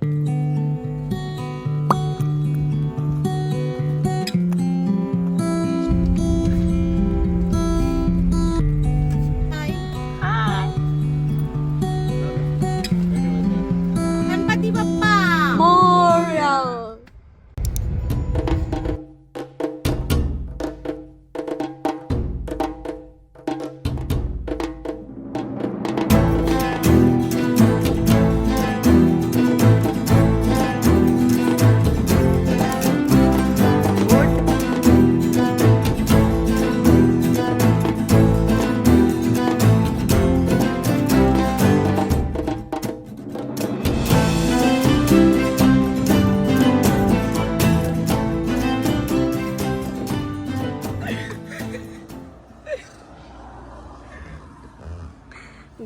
Ganpati Bappa Morya.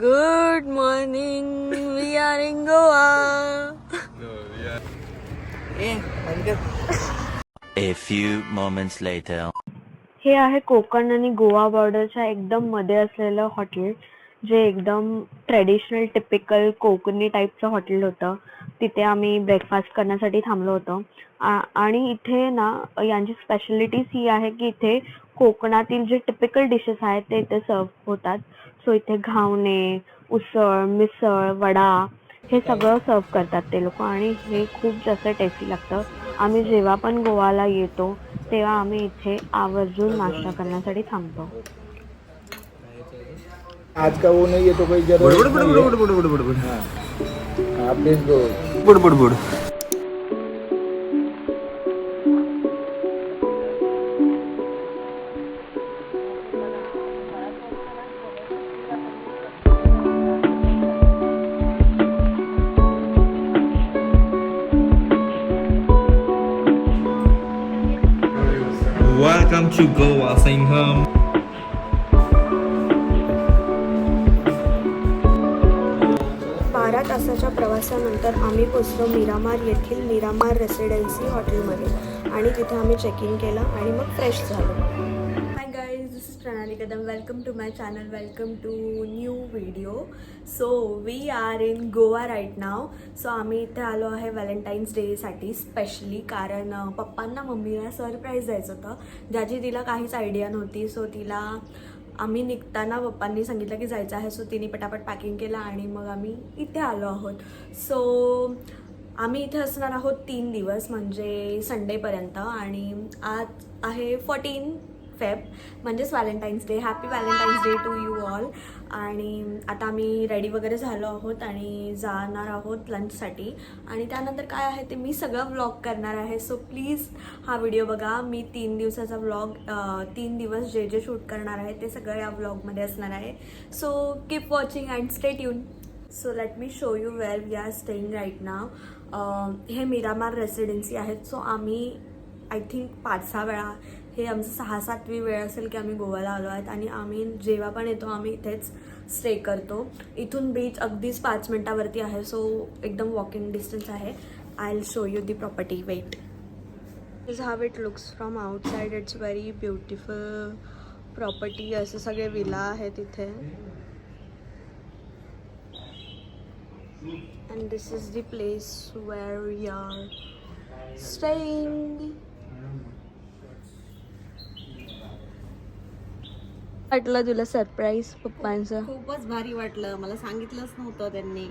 Good morning. We are in Goa. A few moments later. हे आहे कोकण आणि गोवा बॉर्डरच्या एकदम मध्ये असलेलं हॉटेल, जे एकदम ट्रेडिशनल टिपिकल कोकणी टाईपचं हॉटेल होतं. तिथे आम्ही ब्रेकफास्ट करण्यासाठी थांबलो होतो. आणि इथे ना यांची स्पेशालिटीज ही आहे की इथे कोकणातील जे टिपिकल डिशेस आहेत ते इथे सर्व होतात. सो इथे घावणे, उसळ, मिसळ, वडा हे सगळं सर्व करतात ते लोक आणि हे खूप जास्त टेस्टी लागतं. आम्ही जेव्हा पण गोवाला येतो तेव्हा आम्ही इथे आवर्जून नाश्ता करण्यासाठी थांबतो. आज का वो नहीं है तो कोई जरूरत नहीं है। हाँ, please go. Welcome to Goa, Singham. 12 तासाच्या प्रवासानंतर आम्ही पोचलो मिरामार येथील मिरामार रेसिडेन्सी हॉटेलमध्ये आणि तिथे आम्ही चेक इन केलं आणि मग फ्रेश झालो. Hi guys, this is Pranali Kadam. Welcome to my channel, welcome to new video. So we are in Goa right now. So आम्ही इथे आलो आहे व्हॅलेंटाईन्स डेसाठी स्पेशली, कारण पप्पांना मम्मीला सरप्राईज द्यायचं होतं, ज्याची तिला काहीच आयडिया नव्हती. सो तिला आम्ही निघताना पप्पांनी सांगितलं की जायचं आहे. सो तिने पटापट पॅकिंग केलं आणि मग आम्ही इथे आलो आहोत. सो आम्ही इथे असणार आहोत 3 दिवस, म्हणजे संडेपर्यंत. आणि आज आहे 14 फेब, म्हणजेच Valentine's day. Happy Valentine's day to you all. आणि आता आम्ही रेडी वगैरे झालो आहोत आणि जाणार आहोत लंचसाठी. आणि त्यानंतर काय आहे ते मी सगळं व्लॉग करणार आहे. सो प्लीज हा व्हिडिओ बघा. मी 3 दिवसाचा व्लॉग, 3 दिवस जे जे शूट करणार आहे ते सगळं या व्लॉगमध्ये असणार आहे. So keep watching and stay tune. So let me show you where we are staying right now. हे मिरामार रेसिडेन्सी आहेत. सो आम्ही आय थिंक 5-6 वेळा, हे आमचं 6-7वी वेळ असेल की आम्ही गोव्याला आलो आहेत. आणि आम्ही जेव्हा पण येतो आम्ही इथेच स्टे करतो. इथून बीच अगदीच 5 मिनिटावरती आहे. सो एकदम वॉकिंग डिस्टन्स आहे. I will show you the property. Wait. This how it looks from outside. It's very beautiful property. असे सगळे विला आहेत इथे. And this is the place where we are staying. वाटलं तुला सरप्राईज पप्पांचं? खूपच भारी वाटलं. मला सांगितलंच नव्हतं त्यांनी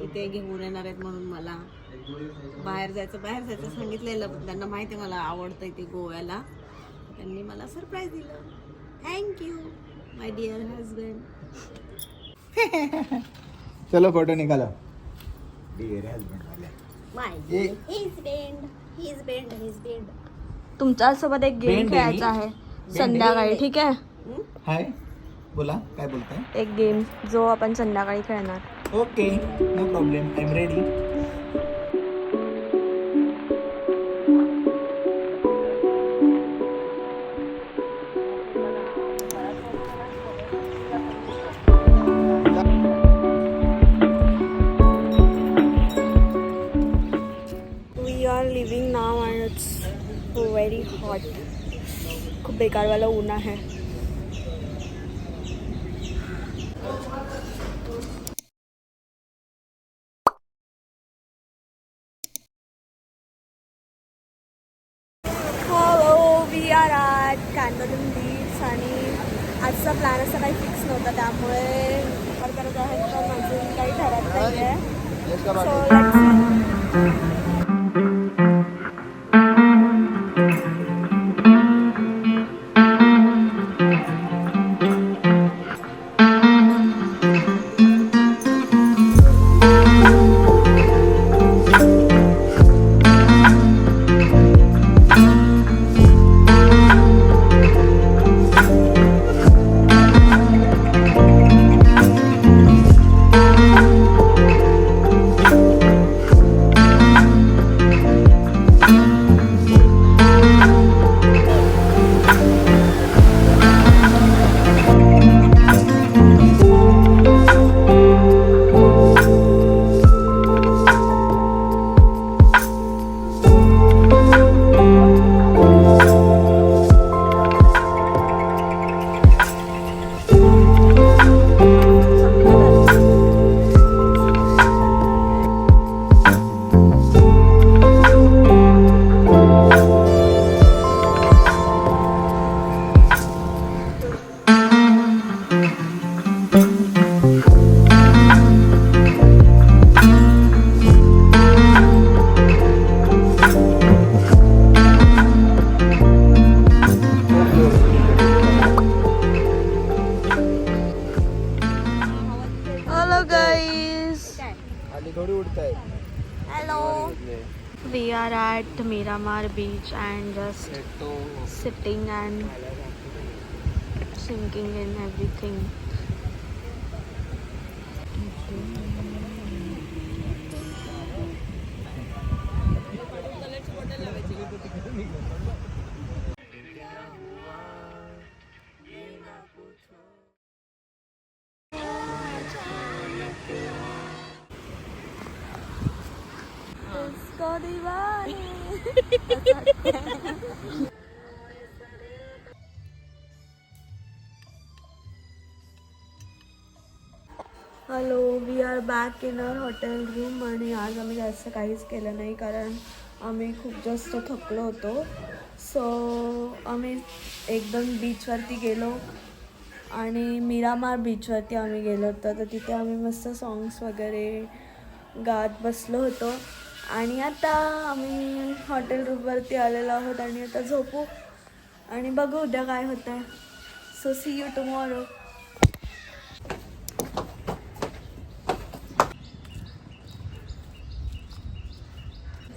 इथे घेऊन येणार आहेत म्हणून. मला बाहेर जायचं सांगितलेलं, पण त्यांना माहिती आहे मला आवडतं इथे गोव्याला. त्यांनी मला सरप्राईज दिलं. Thank you my dear husband. चलो फोटो निकालो. डियर हस्बैंड वाले. माय हिज तुमच्यासोबत एक गेम Bend खेळायचा आहे संध्याकाळी, ठीक आहे? हाय, बोला काय बोलताय? एक गेम जो आपण संध्याकाळी खेळणार. Okay, no problem, I am ready. We are living now and it's very hot. खूप बेकारवाला ऊन आहे. करून बीच आणि आजचा प्लॅन असा काही फिक्स नव्हता त्यामुळे करत आहे पण अजून काही ठरत नाही आहे सो थोडी उडताय. Hello. We are at Miramar beach and just sitting and sinking in everything. Hello, we are back in our hotel room आणि आज आम्ही जास्त काहीच केलं नाही कारण आम्ही खूप जास्त थकलो होतो. सो आम्ही एकदम बीचवरती गेलो आणि मिरामार बीचवरती आम्ही गेलो होतो. तर तिथे आम्ही मस्त सॉंग्स वगैरे गात बसलो होतो आणि आता आम्ही हॉटेल रूमवरती आलेलो आहोत आणि आता झोपू आणि बघू उद्या काय होतं आहे. So see you tomorrow.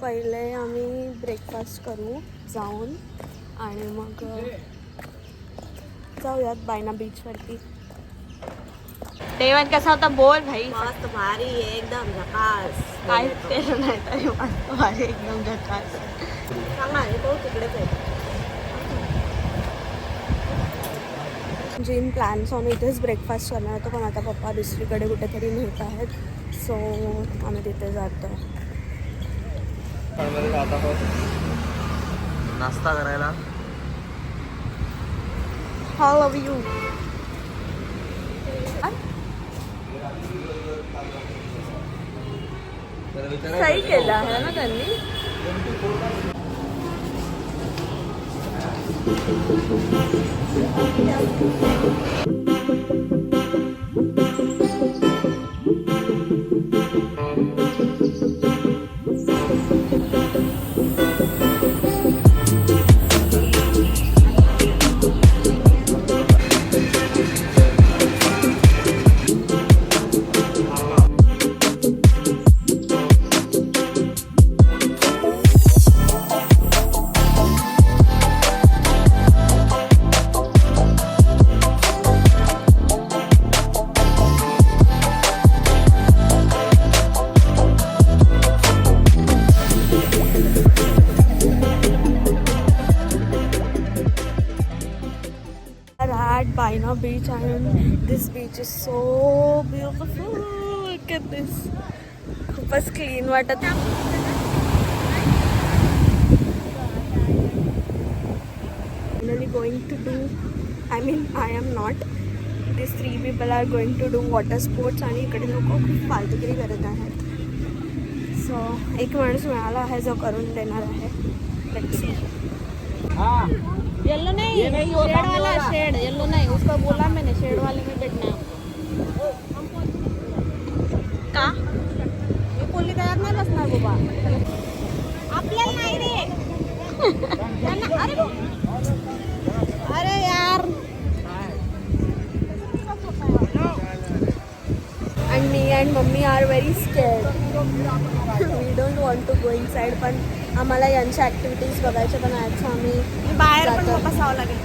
पहिले आम्ही ब्रेकफास्ट करू जाऊन आणि मग जाऊयात बायना बीचवरती. तेव्हा कसा होता बोल भाई. मस्त भारी आहे एकदम झकास. काय केलं नाही तरी मस्त भारी एकदम झकास. चांगला आहे तो तिकडेच आहे. जिम प्लॅन्स आम्ही इथेच ब्रेकफास्ट करणार होतो पण आता पप्पा दुसरीकडे कुठेतरी नेत आहेत. सो आम्ही तिथे जातो नाश्ता करायला. How love you. सही केलं आहे ना त्यांनी. Baina beach and this beach is so beautiful. Look at this. खूपच क्लीन वाटत. Finally going to do, I mean I am not. These 3 people are going to do water sports आणि इकडे लोक खूप फालतूगिरी करत आहेत. सो एक माणूस मिळाला आहे जो करून देणार आहे. Let's see. येलो नहीं, शेड वाला शेड, येलो नहीं, उसको बोला मैंने शेड वाले में बैठना है का मी बोलली तयार नाही बसणार बाबा आपल्याला नाही रे अरे यार and me and mummy are very scared. We don't want to go inside, पण आम्हाला यांच्या ॲक्टिव्हिटीज बघायच्या पण आहेत, so आम्ही बाहेर पण जातो. बसावं लागेल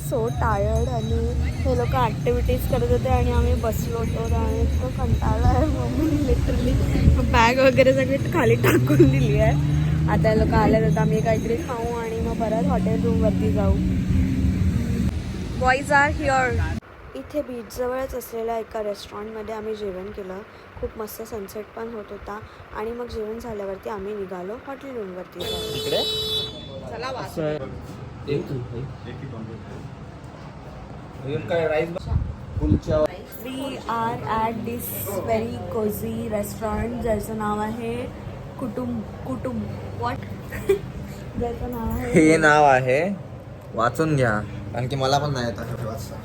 सो टायर्ड आणि हे लोक ॲक्टिव्हिटीज करत होते आणि आम्ही बसलो होतो आणि इतकं कंटाळा आहे. मम्मी लिटरली बॅग वगैरे सगळी खाली टाकून दिली आहे. आता लोक आले तर आम्ही काहीतरी खाऊ आणि मग परत हॉटेल रूमवरती जाऊ. Boys are here. इथे बीचजवळच असलेल्या एका रेस्टॉरंटमध्ये आम्ही जेवण केलं. खूप मस्त सनसेट पण होत होता आणि मग जेवण झाल्यावरती आम्ही निघालो हॉटेल रूमवरती जाऊ. चला was we are at this very cosy restaurant ज्याचं नाव आहे कुटुंब वॉट ज्याचं नाव आहे हे नाव आहे वाचून घ्या कारण की मला पण नाही येत वाचता.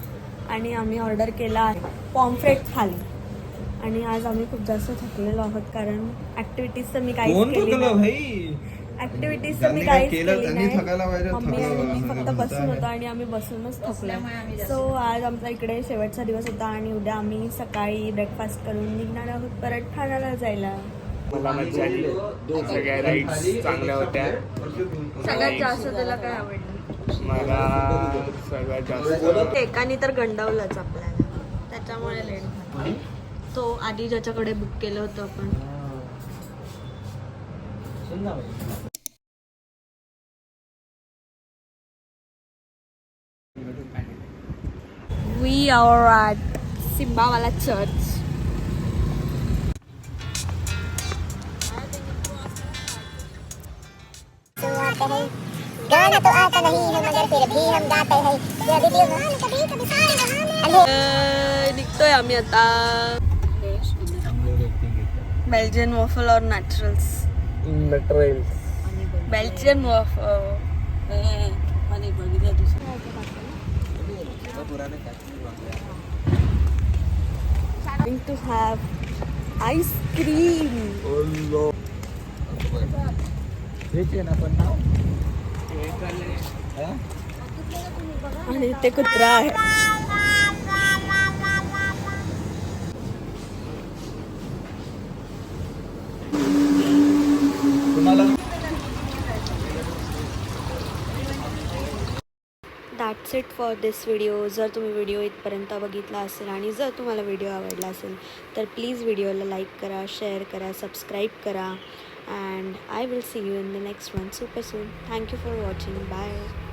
आणि आम्ही ऑर्डर केला आहे पॉम्फ्रेट थाली. आणि आज आम्ही खूप जास्त थकलेलो आहोत कारण ॲक्टिव्हिटीज तर मी काहीच केली नाही. ॲक्टिव्हिटीज तर मी काहीच केली नाही. मम्मी आणि मी फक्त बसून होतो आणि आम्ही बसूनच थकलो. सो आज आमचा इकडे शेवटचा दिवस होता आणि उद्या आम्ही सकाळी ब्रेकफास्ट करून निघणार आहोत परत ठाण्याला जायला. मला मजा आली. सगळ्या राईड्स चांगल्या होत्या. सगळ्यात जास्त तुला काय आवडलं? मला सगळ्यात जास्त एकाने तर गंडावलंच आपल्याला त्याच्यामुळे लेट झाला. तो आधी ज्याच्याकडे बुक केलं होतं आपण. We are at सिम्बावाला चर्च. गाना तो आता नहीं है मगर फिर भी हम गाते हैं. निघतोय आम्ही आता. बेल्जियन वॉफल और Naturals. Belgian waffle. Going to have ice cream. आणि ते कुत्रा आहे. That's it for this video. जर तुम्ही व्हिडिओ इथपर्यंत बघितला असेल आणि जर तुम्हाला व्हिडिओ आवडला असेल तर प्लीज व्हिडिओला लाईक करा, शेअर करा, सबस्क्राईब करा. And I will see you in the next one super soon. Thank you for watching. Bye.